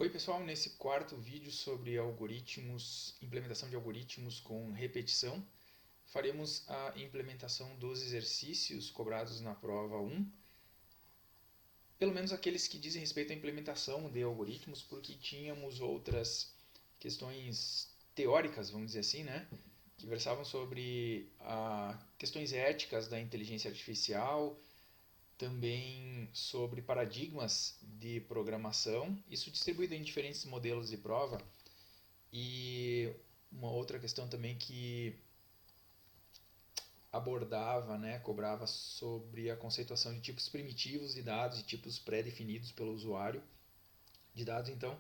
Oi pessoal, nesse quarto vídeo sobre algoritmos, implementação de algoritmos com repetição, faremos a implementação dos exercícios cobrados na prova 1, pelo menos aqueles que dizem respeito à implementação de algoritmos, porque tínhamos outras questões teóricas, vamos dizer assim, né? Que versavam sobre questões éticas da inteligência artificial, também sobre paradigmas de programação, isso distribuído em diferentes modelos de prova. E uma outra questão também que abordava, né, cobrava sobre a conceituação de tipos primitivos de dados e tipos pré-definidos pelo usuário de dados. Então,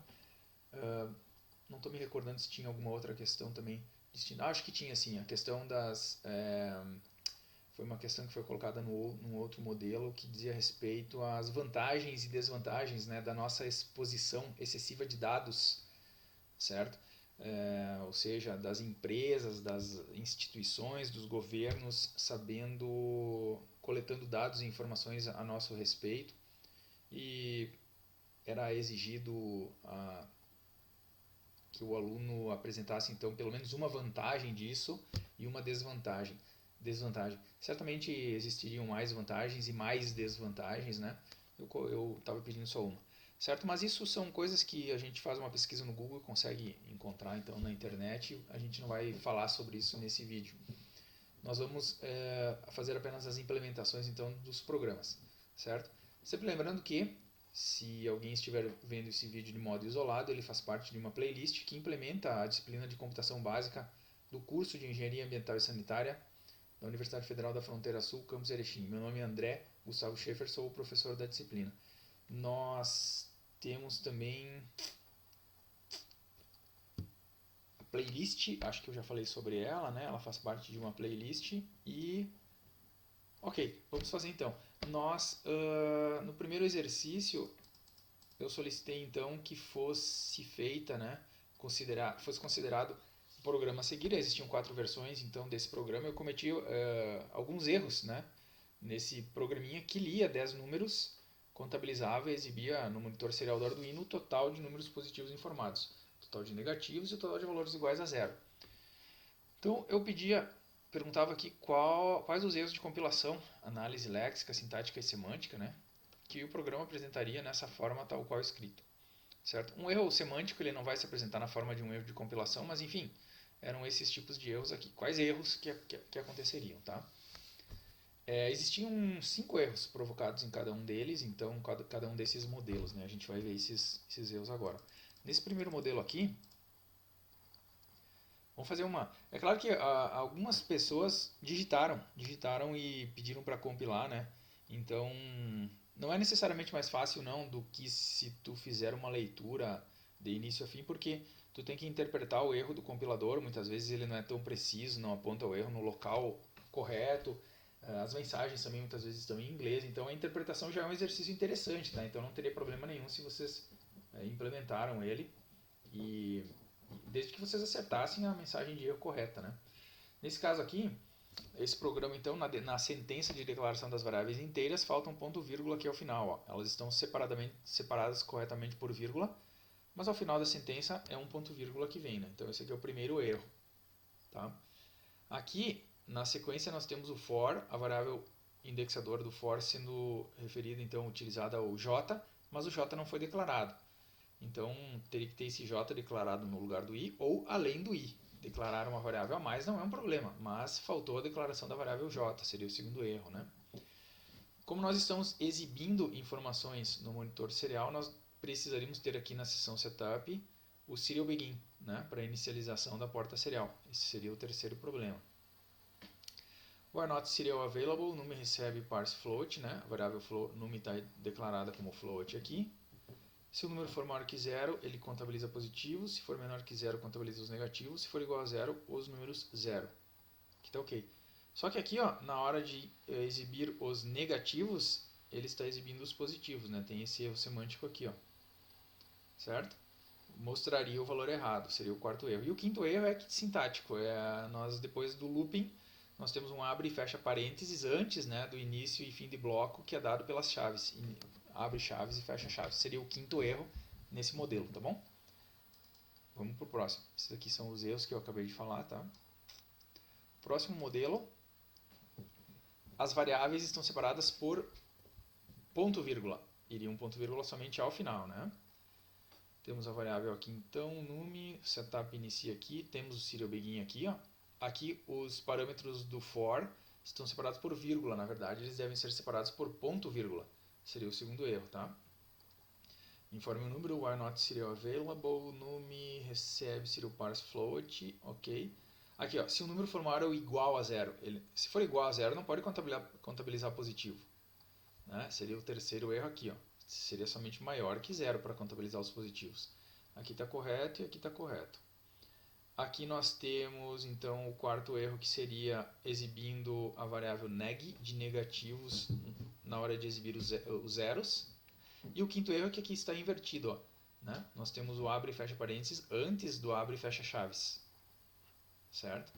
não estou me recordando se tinha alguma outra questão também distinta. Acho que tinha sim, a questão das... foi uma questão que foi colocada num outro modelo que dizia respeito às vantagens e desvantagens, né, da nossa exposição excessiva de dados, certo? Ou seja, das empresas, das instituições, dos governos coletando dados e informações a nosso respeito, e era exigido que o aluno apresentasse então pelo menos uma vantagem disso e uma desvantagem. Certamente existiriam mais vantagens e mais desvantagens, né? Eu estava pedindo só uma, certo? Mas isso são coisas que a gente faz uma pesquisa no Google e consegue encontrar então na internet. A gente não vai falar sobre isso nesse vídeo. Nós vamos fazer apenas as implementações então dos programas, certo? Sempre lembrando que se alguém estiver vendo esse vídeo de modo isolado, ele faz parte de uma playlist que implementa a disciplina de computação básica do curso de Engenharia Ambiental e Sanitária da Universidade Federal da Fronteira Sul, campus Erechim. Meu nome é André Gustavo Schaefer, sou o professor da disciplina. Nós temos também a playlist, acho que eu já falei sobre ela, né? Ela faz parte de uma playlist e... Ok, vamos fazer então. Nós, no primeiro exercício, eu solicitei então que fosse feita, né? Fosse considerado o programa a seguir. Existiam 4 versões então desse programa. Eu cometi alguns erros, né? Nesse programinha que lia 10 números, contabilizava e exibia no monitor serial do Arduino o total de números positivos informados, o total de negativos e o total de valores iguais a zero. Então eu perguntava aqui quais os erros de compilação, análise léxica, sintática e semântica, né, que o programa apresentaria nessa forma tal qual escrito. Certo? Um erro semântico ele não vai se apresentar na forma de um erro de compilação, mas enfim, eram esses tipos de erros aqui. Quais erros que aconteceriam, tá? Existiam 5 erros provocados em cada um deles, então cada um desses modelos, né? A gente vai ver esses erros agora. Nesse primeiro modelo aqui, vamos fazer uma... É claro que algumas pessoas digitaram e pediram para compilar, né? Então, não é necessariamente mais fácil não do que se tu fizer uma leitura de início a fim, porque tu tem que interpretar o erro do compilador, muitas vezes ele não é tão preciso, não aponta o erro no local correto. As mensagens também muitas vezes estão em inglês, então a interpretação já é um exercício interessante, tá? Então não teria problema nenhum se vocês implementaram ele e desde que vocês acertassem a mensagem de erro correta, né? Nesse caso aqui, esse programa então na sentença de declaração das variáveis inteiras falta um ponto vírgula aqui ao final, ó. Elas estão separadas corretamente por vírgula, mas ao final da sentença é um ponto vírgula que vem, né? Então esse aqui é o primeiro erro, tá? Aqui na sequência nós temos o for, a variável indexadora do for sendo referida então utilizada ao j, mas o j não foi declarado. Então teria que ter esse j declarado no lugar do i ou além do i. Declarar uma variável a mais não é um problema, mas faltou a declaração da variável j, seria o segundo erro, né? Como nós estamos exibindo informações no monitor serial, nós precisaríamos ter aqui na seção setup o serial begin, né, para inicialização da porta serial. Esse seria o terceiro problema. Where not serial available, num recebe parse float, né? A variável num está declarada como float aqui. Se o número for maior que zero, ele contabiliza positivos. Se for menor que zero, contabiliza os negativos. Se for igual a zero, os números zero. Aqui está ok. Só que aqui, ó, na hora de exibir os negativos, ele está exibindo os positivos, né? Tem esse erro semântico aqui, ó. Certo? Mostraria o valor errado, seria o quarto erro. E o quinto erro é sintático. Nós, depois do looping, nós temos um abre e fecha parênteses antes, né, do início e fim de bloco, que é dado pelas chaves. Abre chaves e fecha chaves. Seria o quinto erro nesse modelo, tá bom? Vamos para o próximo. Esses aqui são os erros que eu acabei de falar, tá? Próximo modelo, as variáveis estão separadas por ponto vírgula. Iria um ponto vírgula somente ao final, né? Temos a variável aqui então, num, setup inicia aqui, temos o serial begin aqui, ó. Aqui os parâmetros do for estão separados por vírgula, na verdade eles devem ser separados por ponto vírgula. Seria o segundo erro, tá? Informe o número, why not serial available, num recebe serial parse float, ok. Aqui, ó, se o número for maior ou igual a zero, se for igual a zero não pode contabilizar positivo, né? Seria o terceiro erro aqui, ó. Seria somente maior que zero para contabilizar os positivos. Aqui está correto e aqui está correto. Aqui nós temos então o quarto erro, que seria exibindo a variável neg de negativos na hora de exibir os zeros. E o quinto erro é que aqui está invertido, ó, né? Nós temos o abre e fecha parênteses antes do abre e fecha chaves, certo?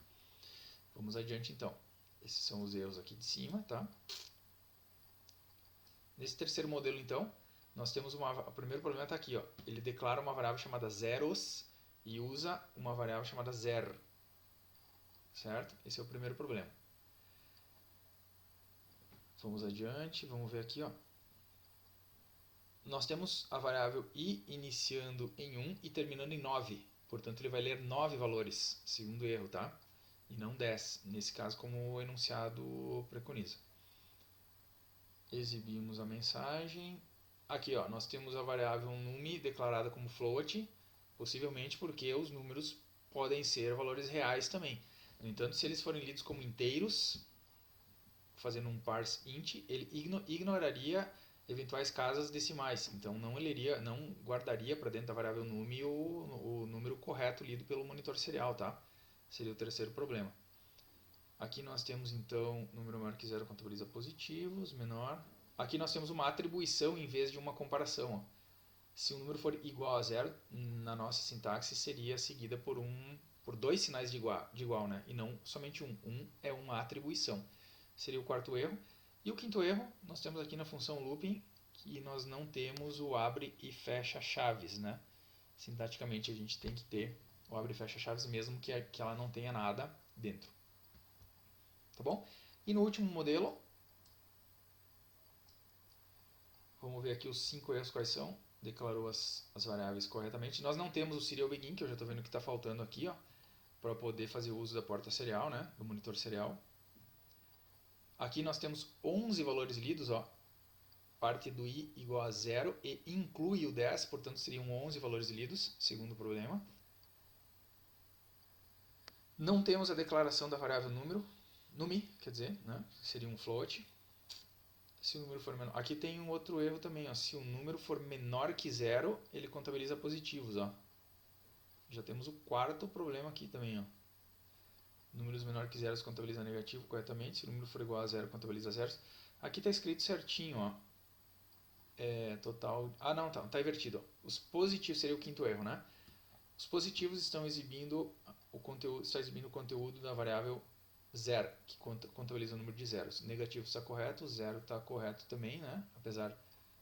Vamos adiante então. Esses são os erros aqui de cima, tá? Nesse terceiro modelo então, nós temos o primeiro problema está aqui, ó. Ele declara uma variável chamada zeros e usa uma variável chamada zer, certo? Esse é o primeiro problema. Vamos adiante, vamos ver aqui, ó. Nós temos a variável i iniciando em 1 e terminando em 9. Portanto, ele vai ler 9 valores, segundo erro, tá? E não 10, nesse caso, como o enunciado preconiza. Exibimos a mensagem. Aqui, ó, nós temos a variável num declarada como float, possivelmente porque os números podem ser valores reais também. No entanto, se eles forem lidos como inteiros, fazendo um parse int, ele ignoraria eventuais casas decimais. Então não guardaria para dentro da variável num o número correto lido pelo monitor serial, tá? Seria o terceiro problema. Aqui nós temos então número maior que zero contabiliza positivos, menor. Aqui nós temos uma atribuição em vez de uma comparação, ó. Se o número for igual a zero, na nossa sintaxe seria seguida por dois sinais de igual, né? E não somente um. Um é uma atribuição. Seria o quarto erro. E o quinto erro, nós temos aqui na função looping que nós não temos o abre e fecha chaves, né? Sintaticamente a gente tem que ter o abre e fecha chaves mesmo que ela não tenha nada dentro. Tá bom? E no último modelo, vamos ver aqui os 5 erros quais são. Declarou as variáveis corretamente. Nós não temos o serial begin, que eu já estou vendo que está faltando aqui, ó, para poder fazer uso da porta serial, né, do monitor serial. Aqui nós temos 11 valores lidos, ó, parte do i igual a 0 e inclui o 10, portanto seriam 11 valores lidos, segundo problema. Não temos a declaração da variável número, numi, quer dizer, né, seria um float. Se o número for menor, aqui tem um outro erro também, ó. Se o número for menor que 0, ele contabiliza positivos, ó. Já temos o quarto problema aqui também, ó. Números menores que 0 contabiliza negativo corretamente. Se o número for igual a 0, contabiliza zeros. Aqui está escrito certinho, ó. Total. Ah, não, tá invertido, ó. Os positivos seria o quinto erro, né? Os positivos estão exibindo o conteúdo da variável zero, que contabiliza o número de zeros. Negativo está correto, zero está correto também, né? Apesar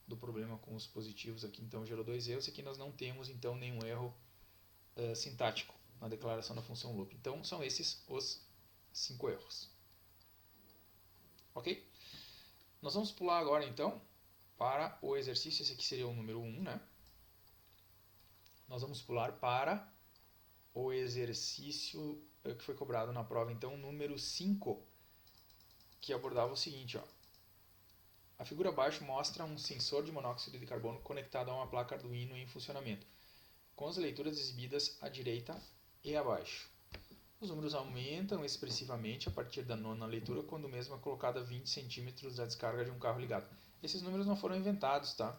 do problema com os positivos aqui, então gerou 2 erros. Aqui nós não temos então nenhum erro sintático na declaração da função loop. Então são esses os 5 erros. Ok? Nós vamos pular agora então para o exercício. Esse aqui seria o número 1, né? Nós vamos pular para o exercício que foi cobrado na prova, então, número 5, que abordava o seguinte, ó. A figura abaixo mostra um sensor de monóxido de carbono conectado a uma placa Arduino em funcionamento, com as leituras exibidas à direita e abaixo. Os números aumentam expressivamente a partir da nona leitura, quando o mesmo é colocado a 20 centímetros da descarga de um carro ligado. Esses números não foram inventados, tá?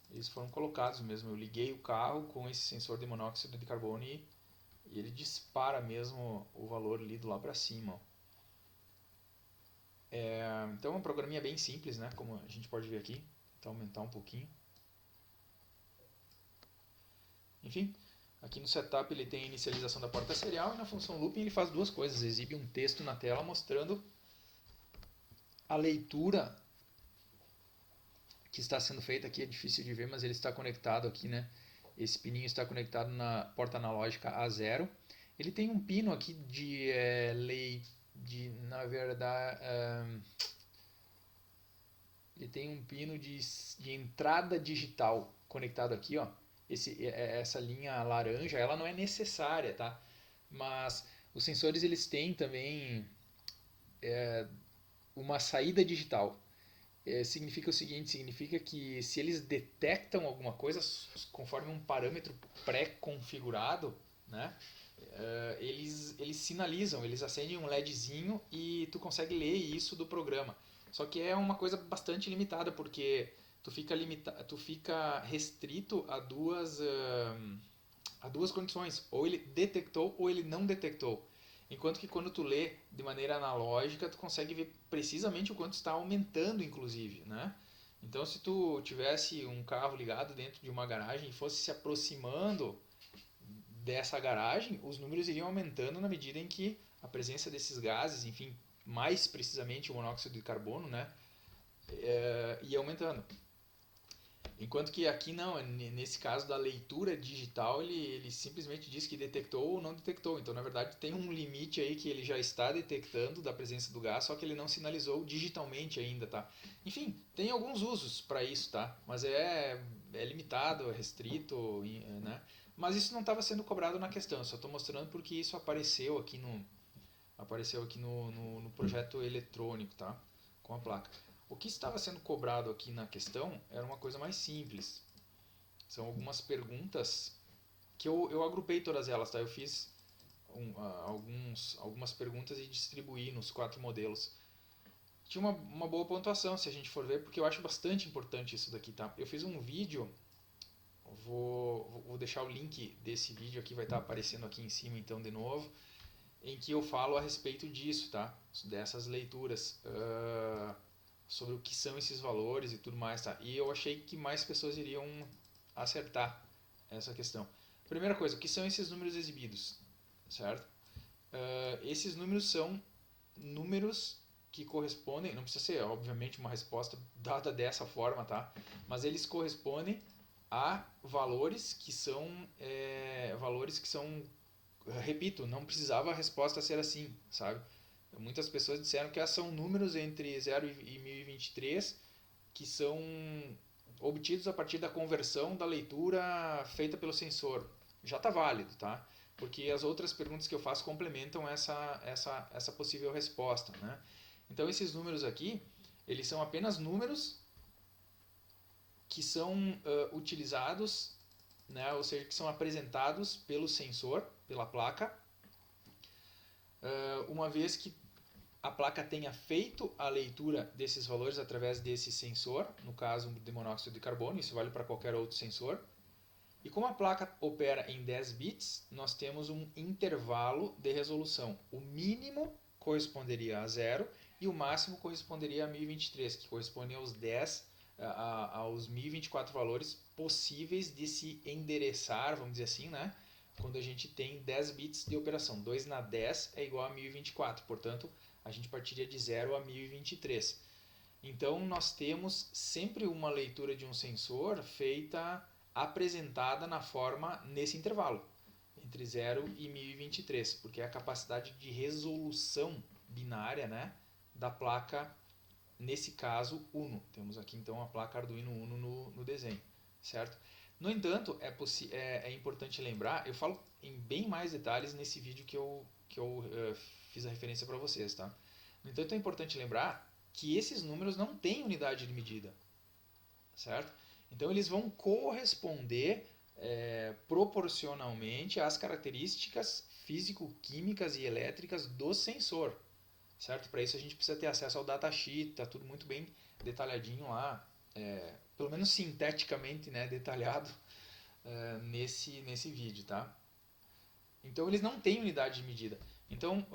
Eles foram colocados mesmo. Eu liguei o carro com esse sensor de monóxido de carbono e ele dispara mesmo o valor lido lá para cima. Então é um programinha bem simples, né? Como a gente pode ver aqui. Vou aumentar um pouquinho. Enfim, aqui no setup ele tem a inicialização da porta serial e na função looping ele faz duas coisas. Exibe um texto na tela mostrando a leitura que está sendo feita aqui. É difícil de ver, mas ele está conectado aqui, né? esse pininho está conectado na porta analógica A0. Ele tem um pino aqui na verdade, ele tem um pino de entrada digital conectado aqui, ó. Essa linha laranja, ela não é necessária, tá? Mas os sensores eles têm também uma saída digital. Significa o seguinte, significa que se eles detectam alguma coisa conforme um parâmetro pré-configurado, né, eles sinalizam, eles acendem um LEDzinho e tu consegue ler isso do programa. Só que é uma coisa bastante limitada, porque tu fica restrito a duas condições, ou ele detectou ou ele não detectou. Enquanto que quando tu lê de maneira analógica, tu consegue ver precisamente o quanto está aumentando, inclusive, né? Então, se tu tivesse um carro ligado dentro de uma garagem e fosse se aproximando dessa garagem, os números iriam aumentando na medida em que a presença desses gases, enfim, mais precisamente o monóxido de carbono, né, ia aumentando. Enquanto que aqui não, nesse caso da leitura digital, ele simplesmente diz que detectou ou não detectou. Então, na verdade, tem um limite aí que ele já está detectando da presença do gás, só que ele não sinalizou digitalmente ainda, tá? Enfim, tem alguns usos para isso, tá? Mas é limitado, é restrito, né? Mas isso não estava sendo cobrado na questão, eu só estou mostrando porque isso apareceu aqui no projeto eletrônico, tá? Com a placa. O que estava sendo cobrado aqui na questão era uma coisa mais simples. São algumas perguntas que eu agrupei todas elas, tá? Eu fiz algumas perguntas e distribuí nos 4 modelos. Tinha uma boa pontuação, se a gente for ver, porque eu acho bastante importante isso daqui, tá? Eu fiz um vídeo, vou deixar o link desse vídeo aqui, vai estar aparecendo aqui em cima então de novo, em que eu falo a respeito disso, tá? Dessas leituras. Sobre o que são esses valores e tudo mais, tá? E eu achei que mais pessoas iriam acertar essa questão. Primeira coisa, o que são esses números exibidos, certo? Esses números são números que correspondem, não precisa ser, obviamente, uma resposta dada dessa forma, tá? Mas eles correspondem a valores que são, repito, não precisava a resposta ser assim, sabe? Muitas pessoas disseram que são números entre 0 e 1023 que são obtidos a partir da conversão da leitura feita pelo sensor. Já está válido, tá? Porque as outras perguntas que eu faço complementam essa possível resposta, né? Então esses números aqui, eles são apenas números que são utilizados, né? Ou seja, que são apresentados pelo sensor, pela placa, uma vez que a placa tenha feito a leitura desses valores através desse sensor, no caso de monóxido de carbono, isso vale para qualquer outro sensor. E como a placa opera em 10 bits, nós temos um intervalo de resolução. O mínimo corresponderia a 0 e o máximo corresponderia a 1023, que corresponde aos 1024 valores possíveis de se endereçar, vamos dizer assim, né? Quando a gente tem 10 bits de operação. 2 na 10 é igual a 1024, portanto, a gente partiria de 0 a 1023. Então, nós temos sempre uma leitura de um sensor apresentada na forma nesse intervalo, entre 0 e 1023, porque é a capacidade de resolução binária, né, da placa, nesse caso, Uno. Temos aqui então a placa Arduino Uno no desenho, certo? No entanto, é importante lembrar, eu falo em bem mais detalhes nesse vídeo que eu fiz a referência para vocês, tá? No entanto, é importante lembrar que esses números não têm unidade de medida, certo? Então, eles vão corresponder proporcionalmente às características físico-químicas e elétricas do sensor, certo? Para isso a gente precisa ter acesso ao datasheet, tá tudo muito bem detalhadinho lá, pelo menos sinteticamente, né, detalhado nesse vídeo, tá? Então eles não têm unidade de medida. Então,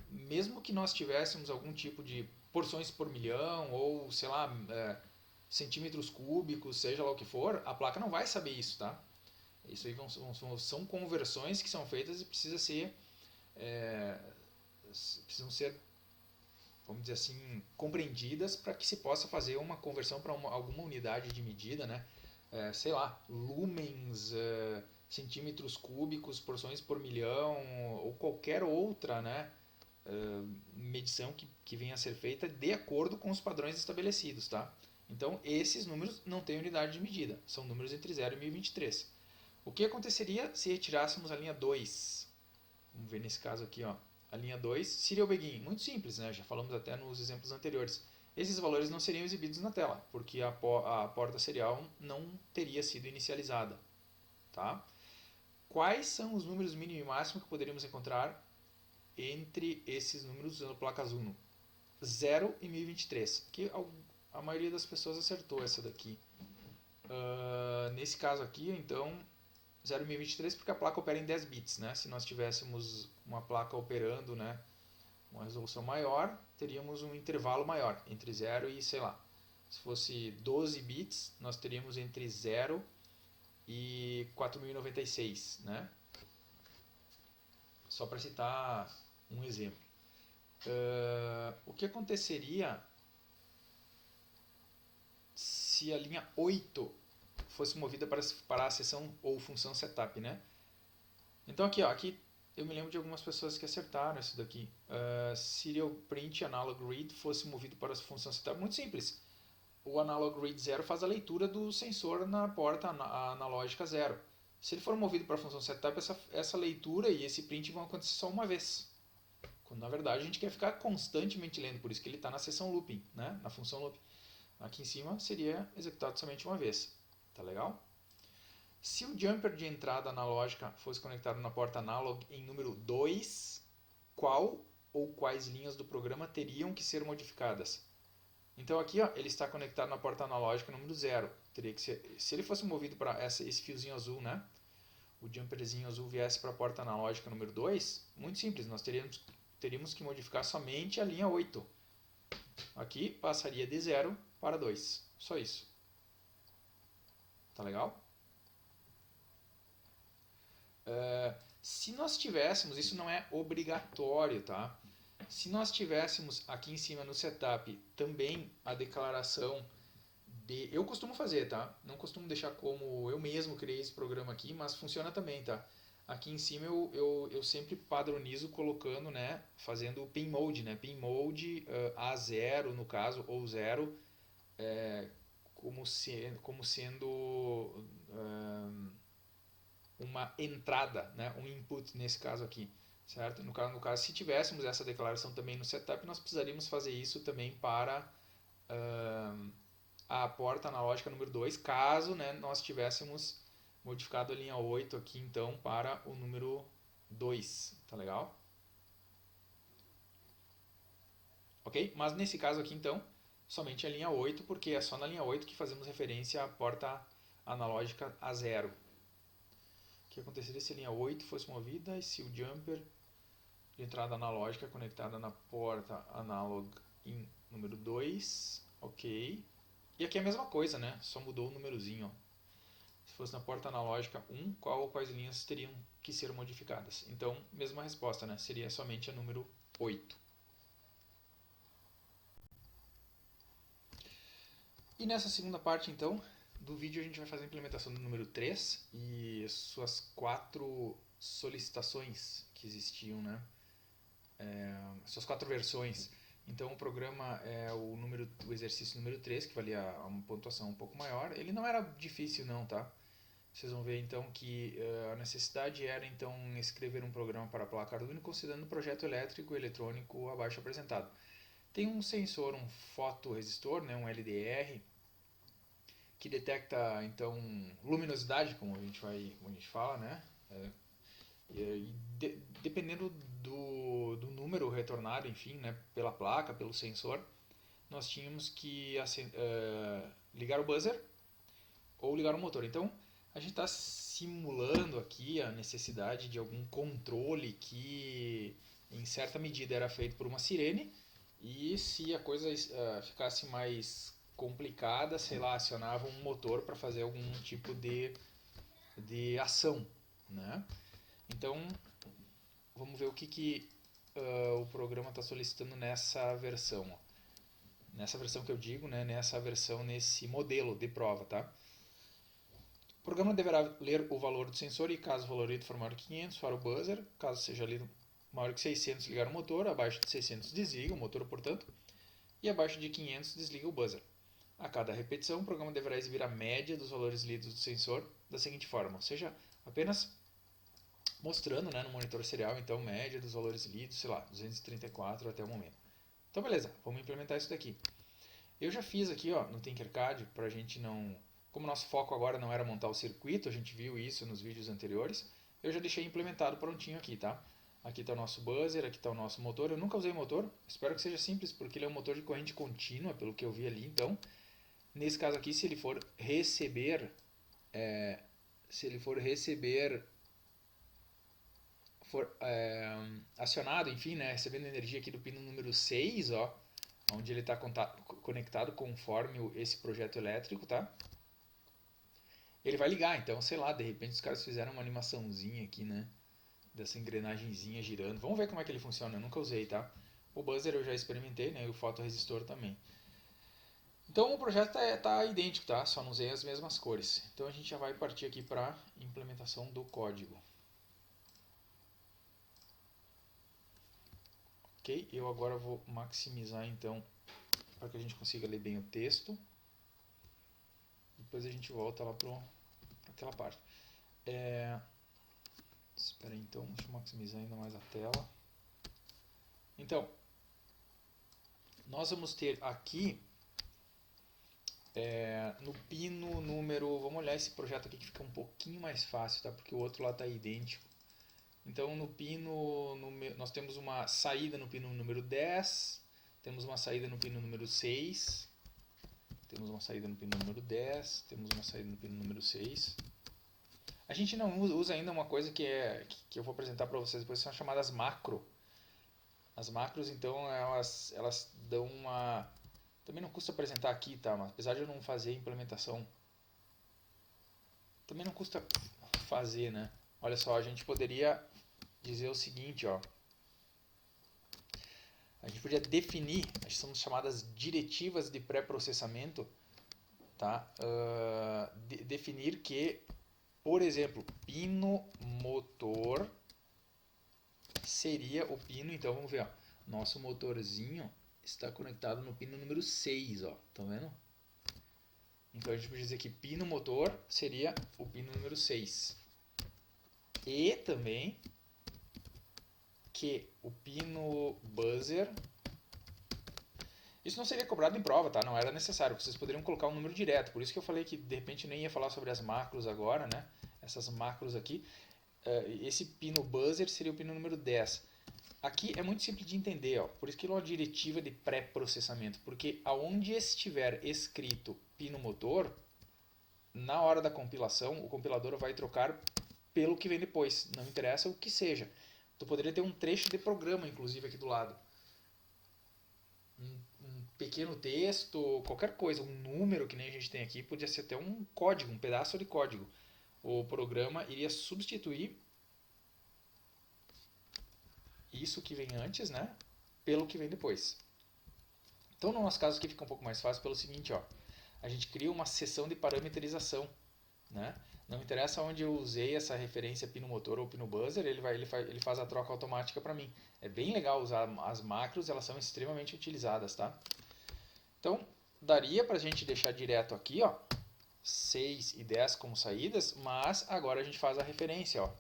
mesmo que nós tivéssemos algum tipo de porções por milhão ou, sei lá, centímetros cúbicos, seja lá o que for, a placa não vai saber isso, tá? Isso aí são conversões que são feitas e precisam ser, vamos dizer assim, compreendidas para que se possa fazer uma conversão para alguma unidade de medida, né? sei lá, lumens, centímetros cúbicos, porções por milhão, ou qualquer outra, né, medição que venha a ser feita de acordo com os padrões estabelecidos, tá? Então, esses números não têm unidade de medida, são números entre 0 e 1023. O que aconteceria se retirássemos a linha 2? Vamos ver nesse caso aqui, ó. A linha 2, serial begin, muito simples, né? Já falamos até nos exemplos anteriores. Esses valores não seriam exibidos na tela, porque a porta serial não teria sido inicializada, tá? Quais são os números mínimo e máximo que poderíamos encontrar entre esses números usando placas Uno? 0 e 1023. Aqui a maioria das pessoas acertou essa daqui. Nesse caso aqui, então, 0 e 1023 porque a placa opera em 10 bits, né? Se nós tivéssemos uma placa operando, né, uma resolução maior, teríamos um intervalo maior entre 0 e, sei lá, se fosse 12 bits, nós teríamos entre 0 e 4096, né? Só para citar um exemplo. O que aconteceria se a linha 8 fosse movida para a seção ou função setup, né? Então aqui, ó, aqui eu me lembro de algumas pessoas que acertaram isso daqui. Serial print analog read fosse movido para a função setup, muito simples. O analog read 0 faz a leitura do sensor na porta analógica 0. Se ele for movido para a função setup, essa leitura e esse print vão acontecer só uma vez. Quando na verdade a gente quer ficar constantemente lendo, por isso que ele está na seção looping, né? Na função looping. Aqui em cima seria executado somente uma vez. Tá legal? Se o jumper de entrada analógica fosse conectado na porta analog em número 2, qual ou quais linhas do programa teriam que ser modificadas? Então aqui, ó, ele está conectado na porta analógica número 0. Teria que ser, se ele fosse movido para esse fiozinho azul, né? O jumperzinho azul viesse para a porta analógica número 2, muito simples, nós teríamos que modificar somente a linha 8. Aqui passaria de 0 para 2. Só isso. Tá legal? Se nós tivéssemos, isso não é obrigatório, tá? Se nós tivéssemos aqui em cima no setup também a declaração de... Eu costumo fazer, tá? Não costumo deixar como eu mesmo criei esse programa aqui, mas funciona também, tá? Aqui em cima eu sempre padronizo colocando, né? Fazendo o pin mode, né? Pin mode A0 no caso, ou 0, como sendo uma entrada, né? Um input nesse caso aqui. Certo? No caso, se tivéssemos essa declaração também no setup, nós precisaríamos fazer isso também para a porta analógica número 2, caso, né, nós tivéssemos modificado a linha 8 aqui então para o número 2, tá legal? Ok? Mas nesse caso aqui então, somente a linha 8, porque é só na linha 8 que fazemos referência à porta analógica a 0. O que aconteceria se a linha 8 fosse movida e se o jumper de entrada analógica é conectada na porta analog in número 2, ok? E aqui é a mesma coisa, né? Só mudou o númerozinho, ó. Se fosse na porta analógica 1, qual ou quais linhas teriam que ser modificadas? Então, mesma resposta, né? Seria somente a número 8. E nessa segunda parte, então, do vídeo a gente vai fazer a implementação do número 3 e suas 4 solicitações que existiam, né? Suas 4 versões. Então o programa é o exercício número 3, que valia uma pontuação um pouco maior. Ele não era difícil não, tá? Vocês vão ver então que a necessidade era então escrever um programa para a placa Arduino considerando o projeto elétrico e eletrônico abaixo apresentado. Tem um sensor, um fotoresistor, né, um LDR, que detecta então luminosidade, como a gente fala, né? Dependendo do número retornado, enfim, né, pela placa, pelo sensor, nós tínhamos que ligar o buzzer ou ligar o motor. Então, a gente está simulando aqui a necessidade de algum controle que, em certa medida, era feito por uma sirene, e se a coisa ficasse mais complicada, sei lá, acionava um motor para fazer algum tipo de ação, né? Então, vamos ver o que o programa está solicitando nessa versão. Ó. Nessa versão que eu digo, né? Nessa versão, nesse modelo de prova, tá? programa deverá ler o valor do sensor e, caso o valor lido for maior que 500, para o buzzer. Caso seja lido maior que 600, ligar o motor. Abaixo de 600, desliga o motor, portanto. E abaixo de 500, desliga o buzzer. A cada repetição, o programa deverá exibir a média dos valores lidos do sensor da seguinte forma, ou seja, apenas mostrando, né, no monitor serial, então, média dos valores lidos, sei lá, 234 até o momento. Então, beleza, vamos implementar isso daqui. Eu já fiz aqui, ó, no Tinkercad, para a gente não... Como nosso foco agora não era montar o circuito, a gente viu isso nos vídeos anteriores, eu já deixei implementado prontinho aqui, tá? Aqui está o nosso buzzer, aqui está o nosso motor. Eu nunca usei motor, espero que seja simples, porque ele é um motor de corrente contínua, pelo que eu vi ali. Então, nesse caso aqui, se ele for receber, acionado, enfim, né, recebendo energia aqui do pino número 6, ó, onde ele está conectado conforme esse projeto elétrico, tá? Ele vai ligar, então, sei lá, de repente os caras fizeram uma animaçãozinha aqui, né, dessa engrenagemzinha girando. Vamos ver como é que ele funciona, eu nunca usei, tá? O buzzer eu já experimentei, né, e o fotoresistor também. Então o projeto tá idêntico, tá? Só não usei as mesmas cores. Então a gente já vai partir aqui para implementação do código. Ok? Eu agora vou maximizar então para que a gente consiga ler bem o texto. Depois a gente volta lá para aquela parte. Espera aí, então, deixa eu maximizar ainda mais a tela. Então, nós vamos ter aqui no pino número... Vamos olhar esse projeto aqui que fica um pouquinho mais fácil, tá? Porque o outro lá está idêntico. Então, no pino, nós temos uma saída no pino número 10, temos uma saída no pino número 6, temos uma saída no pino número 10, temos uma saída no pino número 6. A gente não usa ainda uma coisa que eu vou apresentar para vocês depois, são chamadas macro. As macros, então, elas dão uma... Também não custa apresentar aqui, tá? Mas apesar de eu não fazer a implementação, também não custa fazer, né? Olha só, a gente poderia dizer o seguinte, ó. A gente podia definir, as são chamadas diretivas de pré-processamento, tá? Definir que, por exemplo, pino motor seria o pino, então vamos ver, ó, nosso motorzinho está conectado no pino número 6, ó, estão vendo? Então a gente podia dizer que pino motor seria o pino número 6. E também que o pino buzzer, isso não seria cobrado em prova, tá? Não era necessário, vocês poderiam colocar um número direto, por isso que eu falei que de repente eu nem ia falar sobre as macros agora, né? Essas macros aqui, esse pino buzzer seria o pino número 10. Aqui é muito simples de entender, ó, por isso que é uma diretiva de pré-processamento, porque aonde estiver escrito pino motor, na hora da compilação, o compilador vai trocar pelo que vem depois, não interessa o que seja. Tu poderia ter um trecho de programa, inclusive, aqui do lado. Um pequeno texto, qualquer coisa, um número que nem a gente tem aqui, podia ser até um código, um pedaço de código. O programa iria substituir isso que vem antes, né, pelo que vem depois. Então, no nosso caso aqui fica um pouco mais fácil pelo seguinte, ó. A gente cria uma seção de parametrização, né? Não interessa onde eu usei essa referência pino motor ou pino buzzer, ele faz a troca automática para mim. É bem legal usar as macros, elas são extremamente utilizadas, tá? Então, daria para a gente deixar direto aqui, ó, 6 e 10 como saídas, mas agora a gente faz a referência, ó,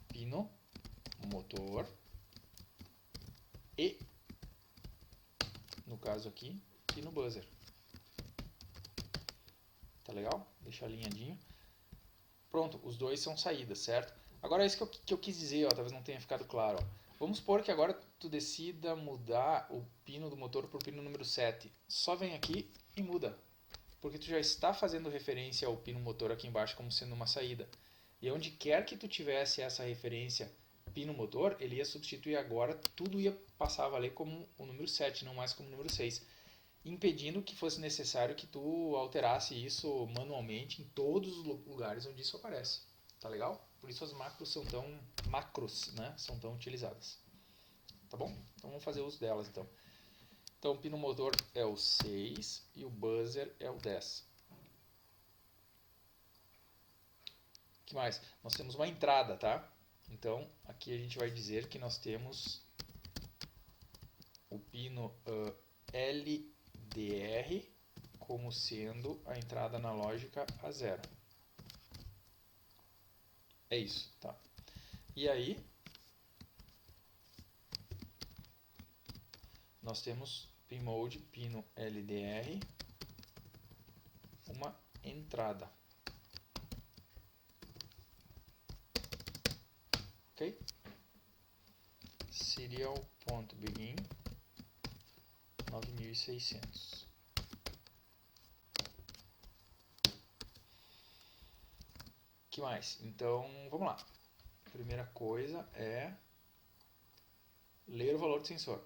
pino motor e, no caso aqui, pino buzzer. Tá legal? Deixa alinhadinho. Pronto, os dois são saídas, certo? Agora é isso que eu quis dizer, ó, talvez não tenha ficado claro. Ó. Vamos supor que agora tu decida mudar o pino do motor para o pino número 7. Só vem aqui e muda. Porque tu já está fazendo referência ao pino motor aqui embaixo como sendo uma saída. E onde quer que tu tivesse essa referência pino motor, ele ia substituir agora, tudo ia passar a valer como o número 7, não mais como o número 6. Impedindo que fosse necessário que tu alterasse isso manualmente em todos os lugares onde isso aparece. Tá legal? Por isso as macros, né, são tão utilizadas. Tá bom? Então vamos fazer uso delas então. Então o pino motor é o 6 e o buzzer é o 10. que mais? Nós temos uma entrada, tá? Então, aqui a gente vai dizer que nós temos o pino LDR como sendo a entrada analógica a 0. É isso, tá? E aí, nós temos pin mode, pino LDR, uma entrada. Ok? Serial.begin 9600. Que mais? Então, vamos lá. A primeira coisa é ler o valor do sensor.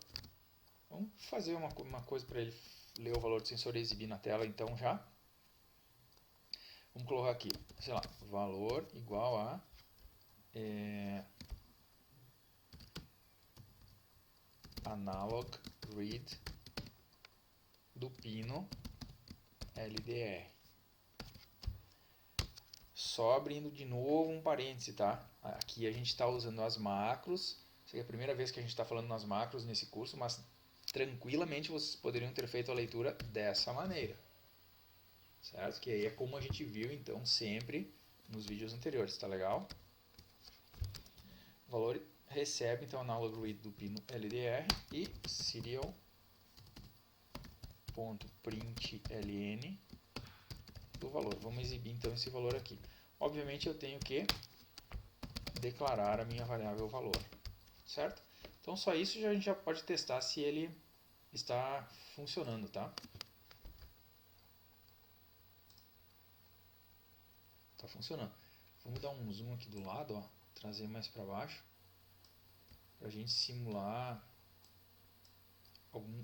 Vamos fazer uma coisa para ele ler o valor do sensor e exibir na tela, então, já. Vamos colocar aqui, sei lá, valor igual a analog read do pino LDR. Só abrindo de novo um parêntese, tá? Aqui a gente está usando as macros. Essa é a primeira vez que a gente está falando nas macros nesse curso, mas tranquilamente vocês poderiam ter feito a leitura dessa maneira. Certo? Que aí é como a gente viu, então, sempre nos vídeos anteriores, tá legal? O valor recebe, então, analog read do pino LDR e serial.println do valor. Vamos exibir, então, esse valor aqui. Obviamente, eu tenho que declarar a minha variável valor, certo? Então, só isso a gente já pode testar se ele está funcionando, tá? Está funcionando. Vamos dar um zoom aqui do lado, ó, trazer mais para baixo, para a gente simular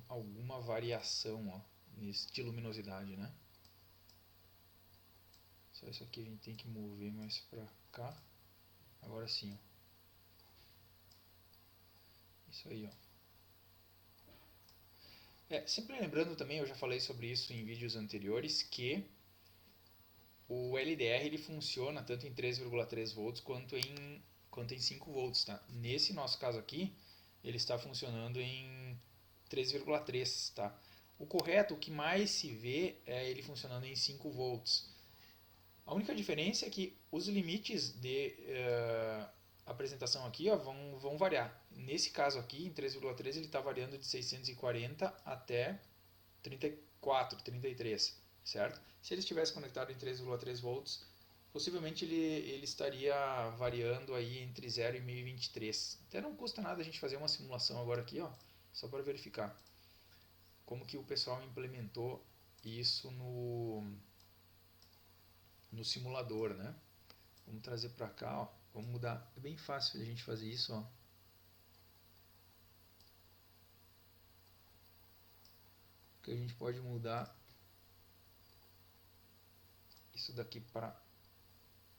alguma variação, ó, de luminosidade, né? Só isso aqui a gente tem que mover mais para cá. Agora sim, ó. Isso aí, ó. Sempre lembrando também, eu já falei sobre isso em vídeos anteriores, que o LDR ele funciona tanto em 3,3 volts quanto em 5 volts, tá? Nesse nosso caso aqui, ele está funcionando em 3,3, tá? O correto, o que mais se vê é ele funcionando em 5 volts. A única diferença é que os limites de apresentação aqui, ó, vão variar. Nesse caso aqui, em 3,3, ele está variando de 640 até 34, 33, certo? Se ele estivesse conectado em 3,3 volts, possivelmente ele estaria variando aí entre 0 e 1023. Até não custa nada a gente fazer uma simulação agora aqui, ó, só para verificar como que o pessoal implementou isso no simulador, né? Vamos trazer para cá, ó. Vamos mudar. É bem fácil a gente fazer isso, ó. Que a gente pode mudar isso daqui para...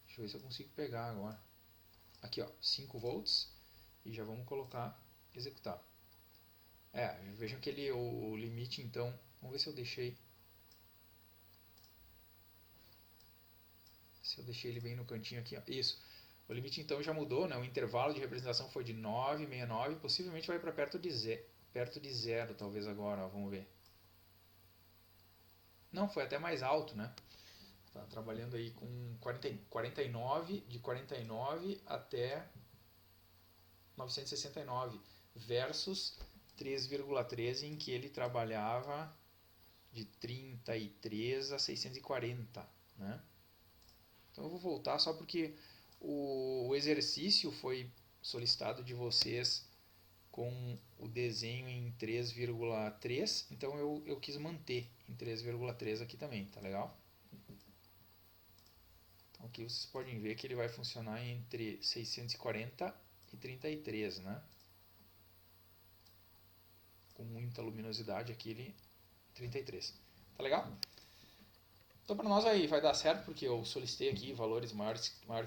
Deixa eu ver se eu consigo pegar agora. Aqui, ó, 5 volts. E já vamos colocar executar. Vejam que o limite, então... Vamos ver se eu deixei... Se eu deixei ele bem no cantinho aqui, ó. Isso. O limite, então, já mudou, né? O intervalo de representação foi de 9,69. Possivelmente vai para perto de zero, talvez agora, ó. Vamos ver. Não, foi até mais alto, né? Tá trabalhando aí com 49, de 49 até 969, versus 3,13 em que ele trabalhava de 33 a 640, né? Então eu vou voltar só porque o exercício foi solicitado de vocês com o desenho em 3,3, então eu quis manter em 3,3 aqui também, tá legal? Então aqui vocês podem ver que ele vai funcionar entre 640 e 33, né? Com muita luminosidade aqui ele 33. Tá legal? Então para nós vai dar certo porque eu solicitei aqui valores maior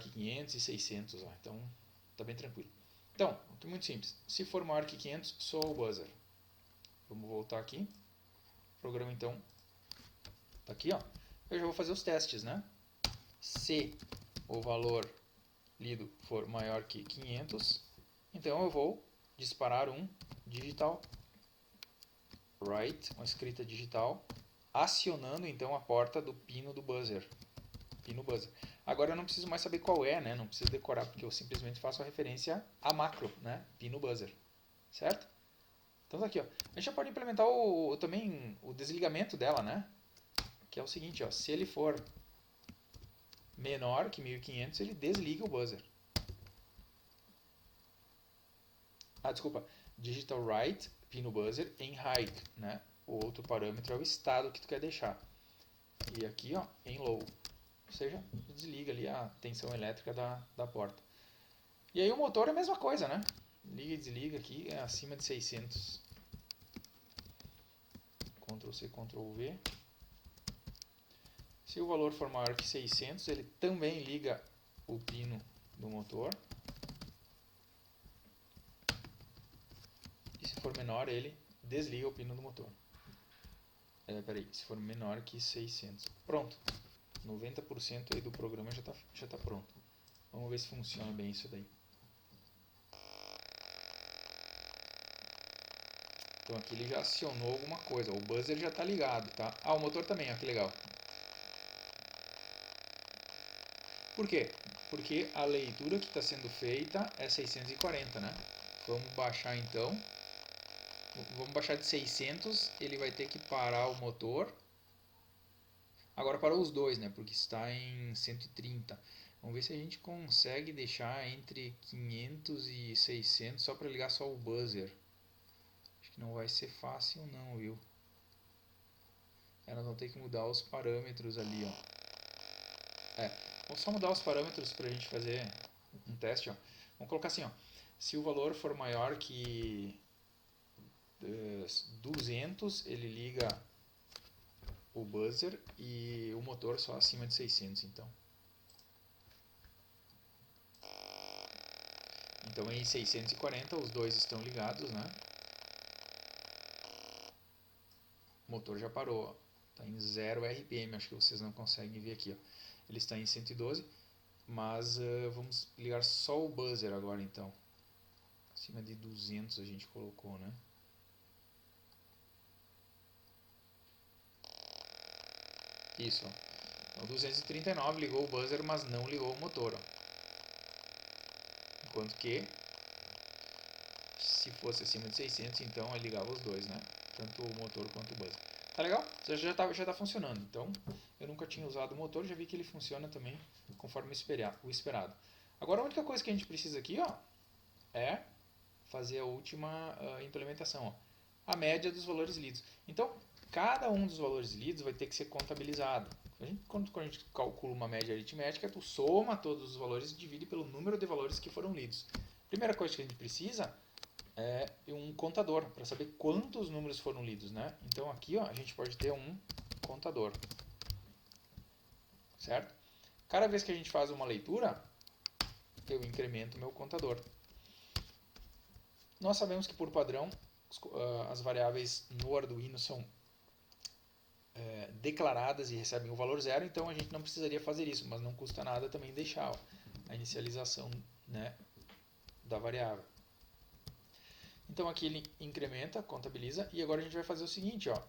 que 500 e 600, ó. Então tá bem tranquilo. Então, aqui é muito simples. Se for maior que 500, sou o buzzer. Vamos voltar aqui. O programa então tá aqui, ó. Eu já vou fazer os testes, né? Se o valor lido for maior que 500, então eu vou disparar um digital write, uma escrita digital, acionando então a porta do pino do buzzer. Pino buzzer. Agora eu não preciso mais saber qual é, né? Não preciso decorar, porque eu simplesmente faço a referência à macro, né? Pino buzzer. Certo? Então tá aqui, ó. A gente já pode implementar também o desligamento dela, né? Que é o seguinte, ó. Se ele for menor que 1500, ele desliga o buzzer. Ah, desculpa. Digital write, pino buzzer, em high, né? O outro parâmetro é o estado que tu quer deixar. E aqui, ó, em low. Ou seja, desliga ali a tensão elétrica da porta. E aí o motor é a mesma coisa, né? Liga e desliga aqui, é acima de 600. Ctrl C, Ctrl V. Se o valor for maior que 600, ele também liga o pino do motor. E se for menor, ele desliga o pino do motor. Peraí, se for menor que 600. Pronto. 90% aí do programa já tá pronto. Vamos ver se funciona bem isso daí. Então aqui ele já acionou alguma coisa. O buzzer já está ligado, tá? Ah, o motor também, ó, que legal. Por quê? Porque a leitura que está sendo feita é 640, né? Vamos baixar então. Vamos baixar de 600, ele vai ter que parar o motor. Agora parou os dois, né? Porque está em 130. Vamos ver se a gente consegue deixar entre 500 e 600 só para ligar só o buzzer. Acho que não vai ser fácil não, viu? Nós vamos ter que mudar os parâmetros ali, ó. Vamos só mudar os parâmetros para a gente fazer um teste, ó. Vamos colocar assim, ó. Se o valor for maior que 200, ele liga o buzzer e o motor só acima de 600, então. Então em 640 os dois estão ligados, né? O motor já parou, está em 0 RPM, acho que vocês não conseguem ver aqui, ó. Ele está em 112, mas vamos ligar só o buzzer agora então. Acima de 200 a gente colocou, né? Isso, ó. Então 239 ligou o buzzer, mas não ligou o motor, ó. Enquanto que se fosse acima de 600, então ele ligava os dois, né? Tanto o motor quanto o buzzer. Tá legal? Já tá funcionando. Então, eu nunca tinha usado o motor, já vi que ele funciona também conforme o esperado. Agora, a única coisa que a gente precisa aqui, ó, é fazer a última implementação, ó, a média dos valores lidos. Então, cada um dos valores lidos vai ter que ser contabilizado. Quando a gente calcula uma média aritmética, tu soma todos os valores e divide pelo número de valores que foram lidos. Primeira coisa que a gente precisa é um contador, para saber quantos números foram lidos, né? Então aqui, ó, a gente pode ter um contador, certo? Cada vez que a gente faz uma leitura, eu incremento meu contador. Nós sabemos que por padrão as variáveis no Arduino são declaradas e recebem o valor zero, então a gente não precisaria fazer isso, mas não custa nada também deixar, ó, a inicialização, né, da variável. Então aqui ele incrementa, contabiliza, e agora a gente vai fazer o seguinte, ó,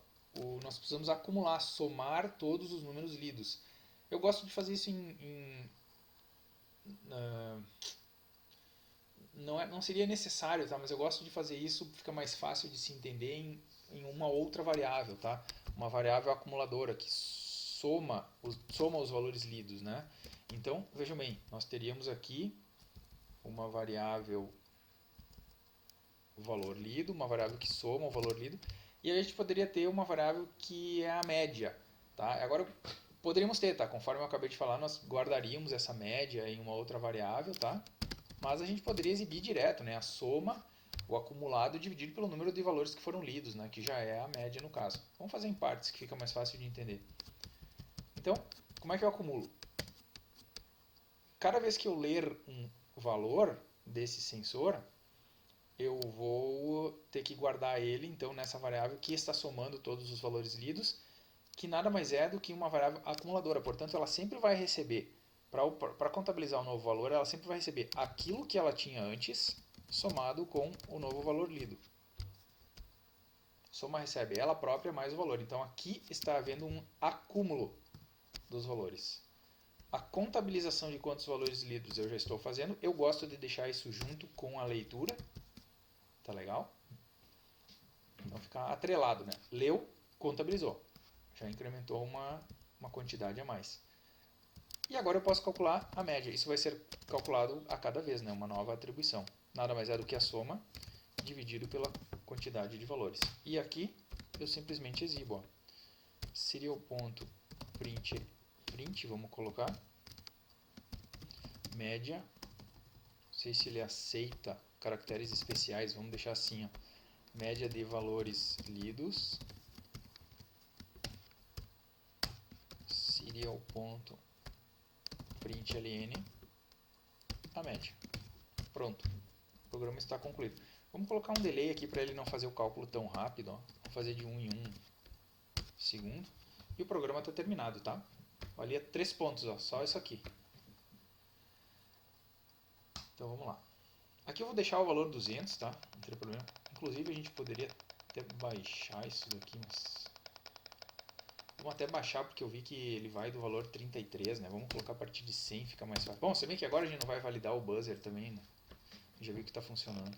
nós precisamos acumular, somar todos os números lidos. Eu gosto de fazer isso não seria necessário, tá? Mas eu gosto de fazer isso, fica mais fácil de se entender em uma outra variável, tá? Uma variável acumuladora que soma os valores lidos, né? Então, vejam bem, nós teríamos aqui uma variável valor lido, uma variável que soma o valor lido, e a gente poderia ter uma variável que é a média, tá? Agora, poderíamos ter, tá? Conforme eu acabei de falar, nós guardaríamos essa média em uma outra variável, tá? Mas a gente poderia exibir direto, né? A soma, o acumulado dividido pelo número de valores que foram lidos, né? Que já é a média no caso. Vamos fazer em partes, que fica mais fácil de entender. Então, como é que eu acumulo? Cada vez que eu ler um valor desse sensor, eu vou ter que guardar ele, então, nessa variável que está somando todos os valores lidos, que nada mais é do que uma variável acumuladora. Portanto, ela sempre vai receber Para contabilizar o novo valor, ela sempre vai receber aquilo que ela tinha antes, somado com o novo valor lido. Soma recebe ela própria mais o valor. Então aqui está havendo um acúmulo dos valores. A contabilização de quantos valores lidos eu já estou fazendo, eu gosto de deixar isso junto com a leitura. Tá legal? Então fica atrelado, né? Leu, contabilizou. Já incrementou uma quantidade a mais. E agora eu posso calcular a média. Isso vai ser calculado a cada vez, né? Uma nova atribuição. Nada mais é do que a soma dividido pela quantidade de valores. E aqui eu simplesmente exibo. Ó. Serial.print, vamos colocar. Média. Não sei se ele aceita caracteres especiais. Vamos deixar assim. Ó. Média de valores lidos. Serial.println. A média. Pronto. O programa está concluído. Vamos colocar um delay aqui para ele não fazer o cálculo tão rápido. Ó. Vou fazer de 1 em 1 segundo. E o programa está terminado, tá? Valia 3 pontos, ó, só isso aqui. Então vamos lá. Aqui eu vou deixar o valor 200, tá? Não tem problema. Inclusive a gente poderia até baixar isso daqui, mas... Vamos até baixar porque eu vi que ele vai do valor 33, né? Vamos colocar a partir de 100, fica mais fácil. Bom, se bem que agora a gente não vai validar o buzzer também, né? Já viu que está funcionando.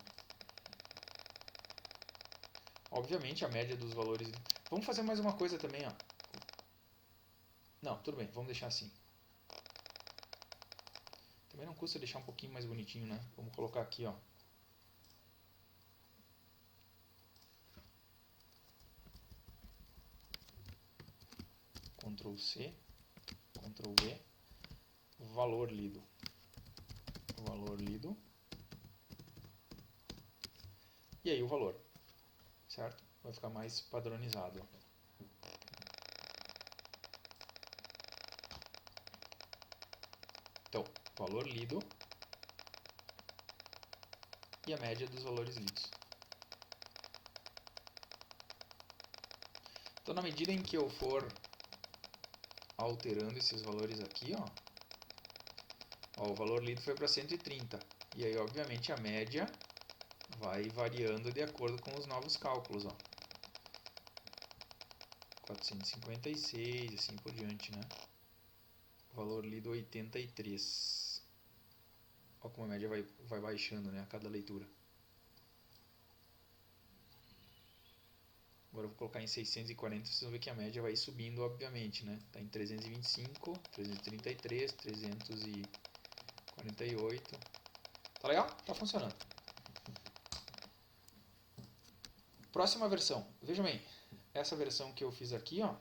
Obviamente a média dos valores... Vamos fazer mais uma coisa também, ó. Não, tudo bem, vamos deixar assim. Também não custa deixar um pouquinho mais bonitinho, né? Vamos colocar aqui, ó. Ctrl C, Ctrl V, valor lido. Valor lido. E aí o valor, certo? Vai ficar mais padronizado. Então, valor lido e a média dos valores lidos. Então, na medida em que eu for alterando esses valores aqui, ó, o valor lido foi para 130. E aí, obviamente, a média vai variando de acordo com os novos cálculos. Ó. 456, assim por diante, né? Valor lido 83. Olha como a média vai baixando, né, a cada leitura. Agora eu vou colocar em 640, vocês vão ver que a média vai subindo, obviamente, né? Está em 325, 333, 348. Tá legal? Tá funcionando. Próxima versão. Vejam bem, essa versão que eu fiz aqui, ó.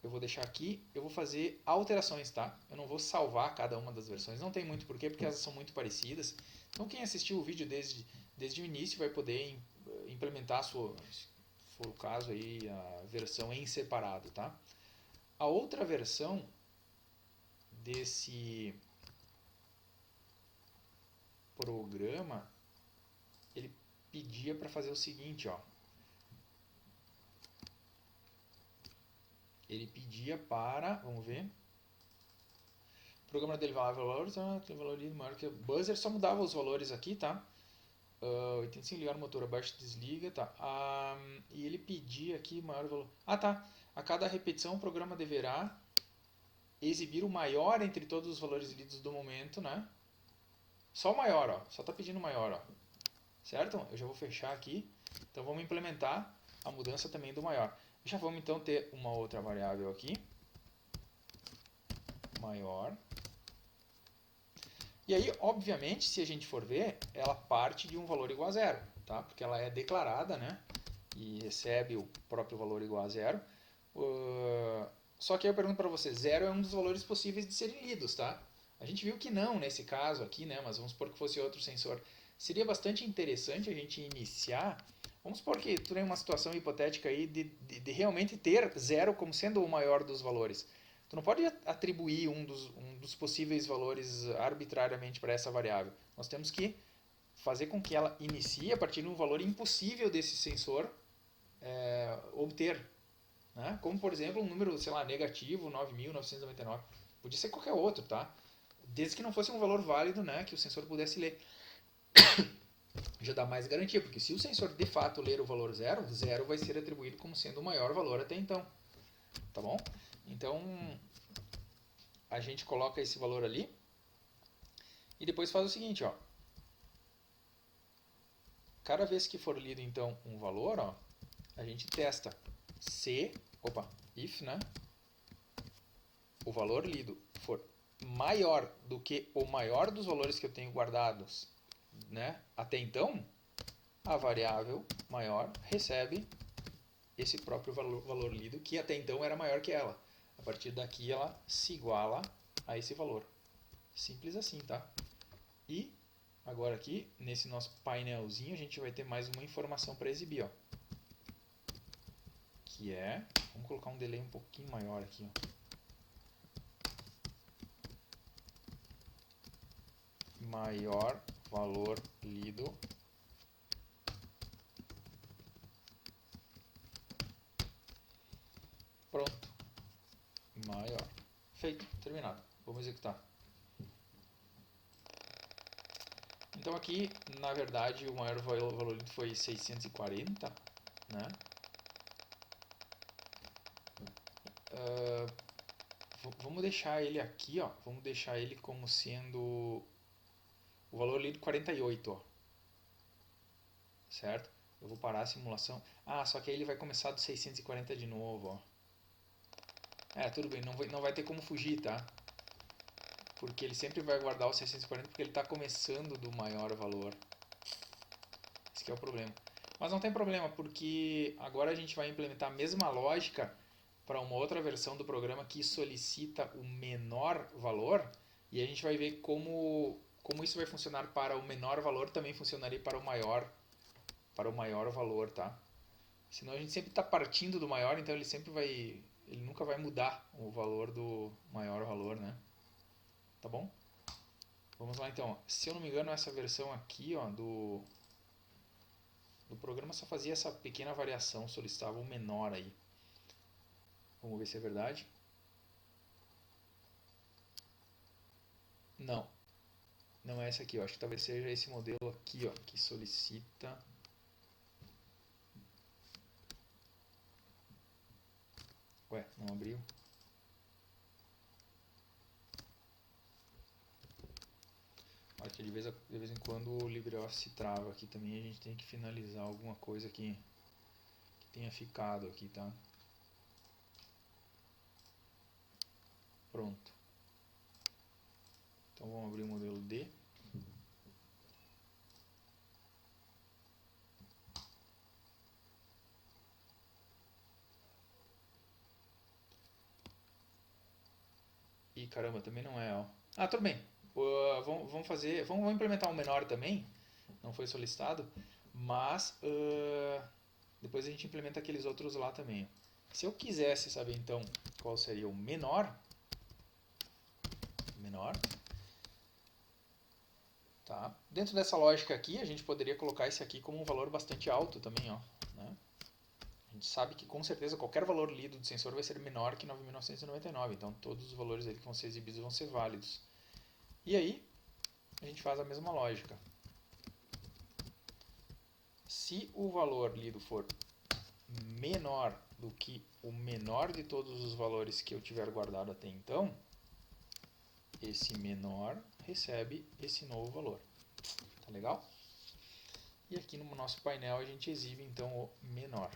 Eu vou deixar aqui, eu vou fazer alterações, tá? Eu não vou salvar cada uma das versões, não tem muito porquê, porque elas são muito parecidas. Então quem assistiu o vídeo desde o início vai poder implementar, se for o caso, aí, a versão em separado, tá? A outra versão desse programa, ele pedia para fazer o seguinte, ó. Ele pedia para, vamos ver, o programa derivava valores, tem valor maior que buzzer, só mudava os valores aqui, tá? 85 ligar o motor abaixo, desliga, tá? E ele pedia aqui maior valor. Ah, tá. A cada repetição o programa deverá exibir o maior entre todos os valores lidos do momento, né? Só o maior, ó. Só tá pedindo o maior, ó. Certo? Eu já vou fechar aqui. Então vamos implementar a mudança também do maior. Já vamos então ter uma outra variável aqui. Maior. E aí, obviamente, se a gente for ver, ela parte de um valor igual a zero, tá? Porque ela é declarada, né? E recebe o próprio valor igual a zero. Só que aí eu pergunto para você, zero é um dos valores possíveis de serem lidos, tá? A gente viu que não nesse caso aqui, né? Mas vamos supor que fosse outro sensor. Seria bastante interessante a gente iniciar. Vamos supor que tu tem uma situação hipotética aí de realmente ter zero como sendo o maior dos valores. Tu não pode atribuir um dos possíveis valores arbitrariamente para essa variável. Nós temos que fazer com que ela inicie a partir de um valor impossível desse sensor obter. Né? Como, por exemplo, um número, sei lá, negativo, 9.999. Podia ser qualquer outro, tá? Desde que não fosse um valor válido, né, que o sensor pudesse ler. Já dá mais garantia, porque se o sensor de fato ler o valor zero, zero vai ser atribuído como sendo o maior valor até então. Tá bom? Então, a gente coloca esse valor ali e depois faz o seguinte, ó. Cada vez que for lido então um valor, ó, a gente testa se, if, né, o valor lido for maior do que o maior dos valores que eu tenho guardados, né, até então, a variável maior recebe esse próprio valor lido, que até então era maior que ela. A partir daqui ela se iguala a esse valor. Simples assim, tá? E agora aqui, nesse nosso painelzinho, a gente vai ter mais uma informação para exibir, ó. Que é, vamos colocar um delay um pouquinho maior aqui, ó. Maior valor lido pronto. Maior. Feito, terminado. Vamos executar. Então aqui, na verdade, o maior valor lido foi 640, né? Vamos deixar ele aqui, ó. Vamos deixar ele como sendo o valor lido 48, ó. Certo? Eu vou parar a simulação. Ah, só que aí ele vai começar do 640 de novo, ó. Tudo bem, não vai ter como fugir, tá? Porque ele sempre vai guardar o 640 porque ele está começando do maior valor. Esse que é o problema. Mas não tem problema, porque agora a gente vai implementar a mesma lógica para uma outra versão do programa que solicita o menor valor, e a gente vai ver como isso vai funcionar para o menor valor, também funcionaria para o maior valor, tá? Senão a gente sempre está partindo do maior, então ele nunca vai mudar o valor do maior valor, né? Tá bom? Vamos lá então. Se eu não me engano, essa versão aqui, ó, do programa só fazia essa pequena variação, solicitava um menor aí. Vamos ver se é verdade. Não, não é essa aqui, ó. Acho que talvez seja esse modelo aqui, ó, que solicita. Ué, não abriu? Olha que de vez em quando o LibreOffice trava aqui também. A gente tem que finalizar alguma coisa que tenha ficado aqui, tá? Pronto. Então vamos abrir o modelo D. E caramba, também não é, ó. Ah, tudo bem. Vamos implementar um menor também. Não foi solicitado, mas depois a gente implementa aqueles outros lá também. Se eu quisesse saber então qual seria o menor, tá? Dentro dessa lógica aqui, a gente poderia colocar esse aqui como um valor bastante alto também, ó, né? A gente sabe que com certeza qualquer valor lido do sensor vai ser menor que 9.999, então todos os valores que vão ser exibidos vão ser válidos. E aí, a gente faz a mesma lógica. Se o valor lido for menor do que o menor de todos os valores que eu tiver guardado até então, esse menor recebe esse novo valor. Tá legal? E aqui no nosso painel a gente exibe então o menor.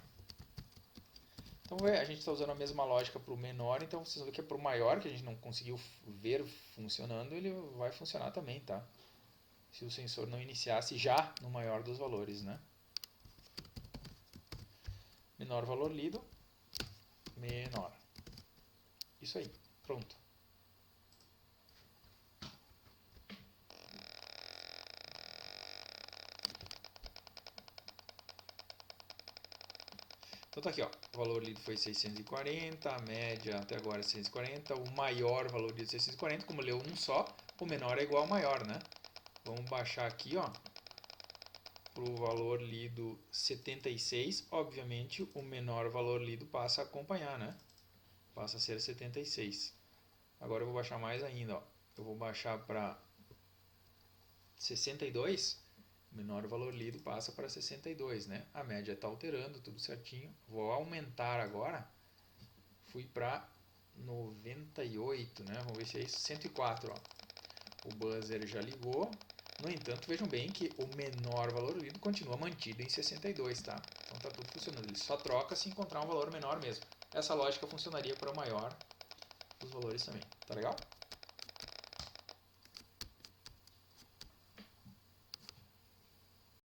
Então a gente está usando a mesma lógica para o menor, então vocês vão ver que é para o maior, que a gente não conseguiu ver funcionando, ele vai funcionar também, tá? Se o sensor não iniciasse já no maior dos valores, né? Menor valor lido, menor. Isso aí, pronto. Então tá aqui, ó. O valor lido foi 640, a média até agora é 640, o maior valor lido é 640, como leu um só, o menor é igual ao maior, né? Vamos baixar aqui, ó, para o valor lido 76, obviamente o menor valor lido passa a acompanhar, né? Passa a ser 76. Agora eu vou baixar mais ainda, ó. Eu vou baixar para 62, o menor valor lido passa para 62, né? A média está alterando, tudo certinho. Vou aumentar agora, fui para 98, né? Vamos ver se é isso, 104, ó. O buzzer já ligou. No entanto, vejam bem que o menor valor lido continua mantido em 62, tá? Então está tudo funcionando. Ele só troca se encontrar um valor menor mesmo. Essa lógica funcionaria para o maior dos valores também. Tá legal?